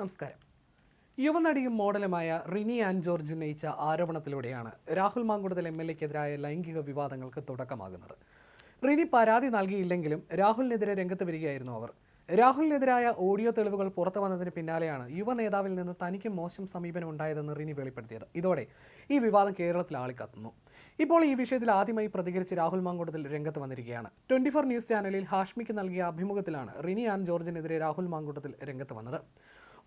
നമസ്കാരം. യുവനടിയും മോഡലുമായ Rini an George ഉന്നയിച്ച ആരോപണത്തിലൂടെയാണ് രാഹുൽ മാങ്കുടത്തിൽ MLA-ക്കെതിരായ ലൈംഗിക വിവാദങ്ങൾക്ക് തുടക്കമാകുന്നത്. റിനി പരാതി നൽകിയില്ലെങ്കിലും രാഹുലിനെതിരെ രംഗത്ത് വരികയായിരുന്നു അവർ. രാഹുലിനെതിരായ ഓഡിയോ തെളിവുകൾ പുറത്തു വന്നതിന് പിന്നാലെയാണ് യുവ നേതാവിൽ നിന്ന് തനിക്ക് മോശം സമീപനം ഉണ്ടായതെന്ന് റിനി വെളിപ്പെടുത്തിയത്. ഇതോടെ ഈ വിവാദം കേരളത്തിൽ ആളിക്കത്തുന്നു. ഇപ്പോൾ ഈ വിഷയത്തിൽ ആദ്യമായി പ്രതികരിച്ച് രാഹുൽ മാങ്കുടത്തിൽ രംഗത്ത് വന്നിരിക്കുകയാണ്. 24 ന്യൂസ് ചാനലിൽ ഹാഷ്മിക്ക് നൽകിയ അഭിമുഖത്തിലാണ് റിനി ആൻ ജോർജിനെതിരെ രാഹുൽ മാങ്കുടത്തിൽ രംഗത്ത് വന്നത്.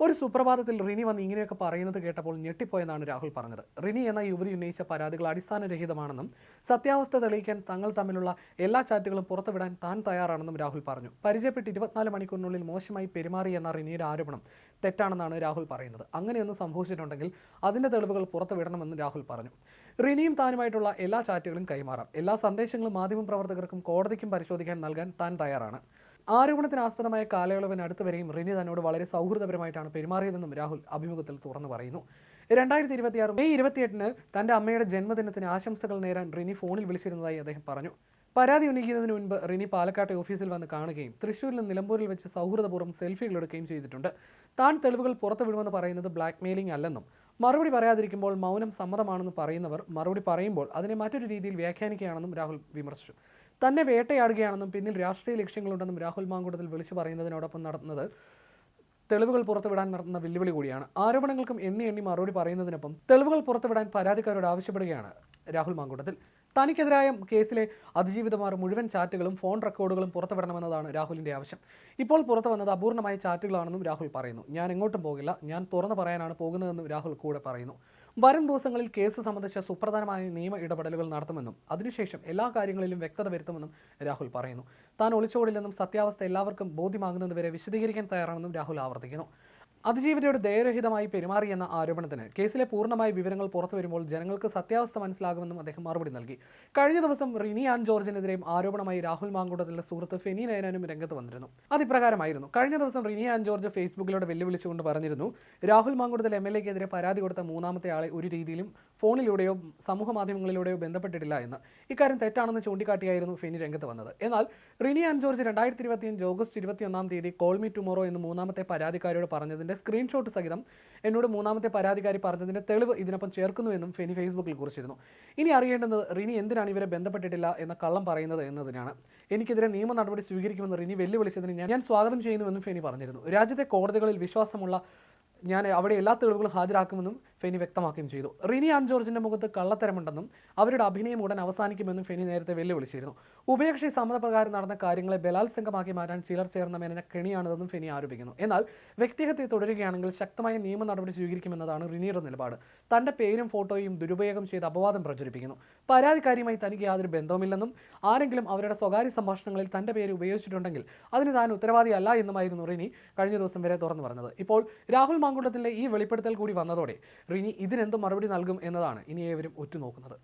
ഒരു സുപ്രഭാതത്തിൽ റിനി വന്ന് ഇങ്ങനെയൊക്കെ പറയുന്നത് കേട്ടപ്പോൾ ഞെട്ടിപ്പോയെന്നാണ് രാഹുൽ പറഞ്ഞത്. റിനി എന്ന യുവതി ഉന്നയിച്ച പരാതികൾ അടിസ്ഥാനരഹിതമാണെന്നും സത്യാവസ്ഥ തെളിയിക്കാൻ തങ്ങൾ തമ്മിലുള്ള എല്ലാ ചാറ്റുകളും പുറത്തുവിടാൻ താൻ തയ്യാറാണെന്നും രാഹുൽ പറഞ്ഞു. പരിചയപ്പെട്ട് 24 മണിക്കൂറിനുള്ളിൽ മോശമായി പെരുമാറി എന്ന റിനിയുടെ ആരോപണം തെറ്റാണെന്നാണ് രാഹുൽ പറയുന്നത്. അങ്ങനെയൊന്നും സംഭവിച്ചിട്ടുണ്ടെങ്കിൽ അതിൻ്റെ തെളിവുകൾ പുറത്തുവിടണമെന്നും രാഹുൽ പറഞ്ഞു. റിനിയും താനുമായിട്ടുള്ള എല്ലാ ചാറ്റുകളും കൈമാറാം. എല്ലാ സന്ദേശങ്ങളും മാധ്യമപ്രവർത്തകർക്കും കോടതിക്കും പരിശോധിക്കാൻ നൽകാൻ താൻ തയ്യാറാണ്. ആരോപണത്തിന് ആസ്പദമായ കാലയളവിന് അടുത്ത് വരെയും റിനി തന്നോട് വളരെ സൗഹൃദപരമായിട്ടാണ് പെരുമാറിയതെന്നും രാഹുൽ അഭിമുഖത്തിൽ തുറന്നു പറയുന്നു. 2026 മെയ് 28-ന് തൻ്റെ അമ്മയുടെ ജന്മദിനത്തിന് ആശംസകൾ നേരാൻ റിനി ഫോണിൽ വിളിച്ചിരുന്നതായി അദ്ദേഹം പറഞ്ഞു. പരാതി ഉന്നയിക്കുന്നതിന് മുൻപ് റിനി പാലക്കാട്ടെ ഓഫീസിൽ വന്ന് കാണുകയും തൃശ്ശൂരിലും നിലമ്പൂരിൽ വെച്ച് സൗഹൃദപൂർവ്വം സെൽഫികൾ എടുക്കുകയും ചെയ്തിട്ടുണ്ട്. താൻ തെളിവുകൾ പുറത്തുവിടുമെന്ന് പറയുന്നത് ബ്ലാക്ക് മെയിലിംഗ് അല്ലെന്നും മറുപടി പറയാതിരിക്കുമ്പോൾ മൗനം സമ്മതമാണെന്ന് പറയുന്നവർ മറുപടി പറയുമ്പോൾ അതിനെ മറ്റൊരു രീതിയിൽ വ്യാഖ്യാനിക്കുകയാണെന്നും രാഹുൽ വിമർശിച്ചു. തന്നെ വേട്ടയാടുകയാണെന്നും പിന്നിൽ രാഷ്ട്രീയ ലക്ഷ്യങ്ങളുണ്ടെന്നും രാഹുൽ മാങ്കുടത്തിൽ വിളിച്ചു പറയുന്നതിനോടൊപ്പം നടത്തുന്നത് തെളിവുകൾ പുറത്തുവിടാൻ നടത്തുന്ന വെല്ലുവിളി കൂടിയാണ്. ആരോപണങ്ങൾക്കും എണ്ണി മറുപടി പറയുന്നതിനൊപ്പം തെളിവുകൾ പുറത്തുവിടാൻ പരാതിക്കാരോട് ആവശ്യപ്പെടുകയാണ് രാഹുൽ മാങ്കുടത്തിൽ. തനിക്കെതിരായ കേസിലെ അതിജീവിതമാർ മുഴുവൻ ചാറ്റുകളും ഫോൺ റെക്കോർഡുകളും പുറത്തുവിടണമെന്നതാണ് രാഹുലിൻ്റെ ആവശ്യം. ഇപ്പോൾ പുറത്തു വന്നത് അപൂർണമായ ചാറ്റുകളാണെന്നും രാഹുൽ പറയുന്നു. ഞാൻ എങ്ങോട്ടും പോകില്ല, ഞാൻ തുറന്നു പറയാനാണ് പോകുന്നതെന്നും രാഹുൽ കൂടെ പറയുന്നു. വരും ദിവസങ്ങളിൽ കേസ് സംബന്ധിച്ച സുപ്രധാനമായ നിയമ ഇടപെടലുകൾ നടത്തുമെന്നും അതിനുശേഷം എല്ലാ കാര്യങ്ങളിലും വ്യക്തത വരുത്തുമെന്നും രാഹുൽ പറയുന്നു. താൻ ഒളിച്ചോടില്ലെന്നും സത്യാവസ്ഥ എല്ലാവർക്കും ബോധ്യമാകുന്നതുവരെ വിശദീകരിക്കാൻ തയ്യാറാണെന്നും രാഹുൽ ആവർത്തിക്കുന്നു. അതിജീവിതയോട് ദയരഹിതമായി പെരുമാറിയെന്ന ആരോപണത്തിന് കേസിലെ പൂർണ്ണമായ വിവരങ്ങൾ പുറത്തു വരുമ്പോൾ ജനങ്ങൾക്ക് സത്യാവസ്ഥ മനസ്സിലാകുമെന്നും അദ്ദേഹം മറുപടി നൽകി. കഴിഞ്ഞ ദിവസം റിനി ആൻ ജോർജിനെതിരെയും ആരോപണമായി രാഹുൽ മാങ്കുടത്തിലെ സുഹൃത്ത് ഫെനി നയനാനും രംഗത്ത് വന്നിരുന്നു. അതിപ്രകാരമായിരുന്നു. കഴിഞ്ഞ ദിവസം റിനി ആൻ ജോർജ് ഫേസ്ബുക്കിലൂടെ വെല്ലുവിളിച്ചുകൊണ്ട് പറഞ്ഞിരുന്നു, രാഹുൽ മാങ്കുടത്തിൽ MLA-ക്കെതിരെ പരാതി കൊടുത്ത മൂന്നാമത്തെ ആളെ ഒരു രീതിയിലും ഫോണിലൂടെയോ സമൂഹ മാധ്യമങ്ങളിലൂടെയോ ബന്ധപ്പെട്ടിട്ടില്ല എന്ന്. ഇക്കാര്യം തെറ്റാണെന്ന് ചൂണ്ടിക്കാട്ടിയായിരുന്നു ഫെനി രംഗത്ത് വന്നത്. എന്നാൽ Rini an George 2025 August 21 call me tomorrow എന്ന് മൂന്നാമത്തെ പരാതിക്കാരോട് പറഞ്ഞതിൻ്റെ സ്ക്രീൻഷോട്ട് സഹിതം എന്നോട് മൂന്നാമത്തെ പരാതിക്കാരി പറഞ്ഞതിൻ്റെ തെളിവ് ഇതിനൊപ്പം ചേർക്കുന്നുവെന്നും ഫെനി ഫേസ്ബുക്കിൽ കുറിച്ചിരുന്നു. ഇനി അറിയേണ്ടുന്നത് റിനി എന്തിനാണ് ഇവരെ ബന്ധപ്പെട്ടിട്ടില്ല എന്ന കള്ളം പറയുന്നത് എന്നതിനാണ്. എനിക്കെതിരെ നിയമ നടപടി സ്വീകരിക്കുമെന്ന് റിനി വെല്ലുവിളിച്ചതിന് ഞാൻ സ്വാഗതം ചെയ്യുന്നുവെന്നും ഫെനി പറഞ്ഞിരുന്നു. രാജ്യത്തെ കോടതികളിൽ വിശ്വാസമുള്ള ഞാൻ അവിടെ എല്ലാ തെളിവുകളും ഹാജരാക്കുമെന്നും ഫെനി വ്യക്തമാക്കുകയും ചെയ്തു. റിനി ആൻ ജോർജിൻ്റെ മുഖത്ത് കള്ളത്തരമുണ്ടെന്നും അവരുടെ അഭിനയം ഉടൻ അവസാനിക്കുമെന്നും ഫെനി നേരത്തെ വെല്ലുവിളിച്ചിരുന്നു. ഉഭയകക്ഷി സമ്മതപ്രകാരം നടന്ന കാര്യങ്ങളെ ബലാത്സംഗമാക്കി മാറ്റാൻ ചിലർ ചേർന്ന മെനഞ്ഞ കെണിയാണിതെന്നും ഫെനി ആരോപിക്കുന്നു. എന്നാൽ വ്യക്തിഹത്യ തുടരുകയാണെങ്കിൽ ശക്തമായ നിയമ നടപടി സ്വീകരിക്കുമെന്നതാണ് റിനിയുടെ നിലപാട്. തൻ്റെ പേരും ഫോട്ടോയും ദുരുപയോഗം ചെയ്ത് അപവാദം പ്രചരിപ്പിക്കുന്നു. പരാതിക്കാരിയുമായി തനിക്ക് യാതൊരു ബന്ധവുമില്ലെന്നും ആരെങ്കിലും അവരുടെ സ്വകാര്യ സംഭാഷണങ്ങളിൽ തൻ്റെ പേര് ഉപയോഗിച്ചിട്ടുണ്ടെങ്കിൽ അതിന് താൻ ഉത്തരവാദിയല്ല എന്നുമായിരുന്നു റിനി കഴിഞ്ഞ ദിവസം വരെ തുറന്നു പറഞ്ഞത്. ഇപ്പോൾ രാഹുൽ മാങ്കുടത്തിലെ ഈ വെളിപ്പെടുത്തൽ കൂടി വന്നതോടെ റിനി ഇതിനെന്ത് മറുപടി നൽകും എന്നതാണ് ഇനി ഏവരും ഉറ്റുനോക്കുന്നത്.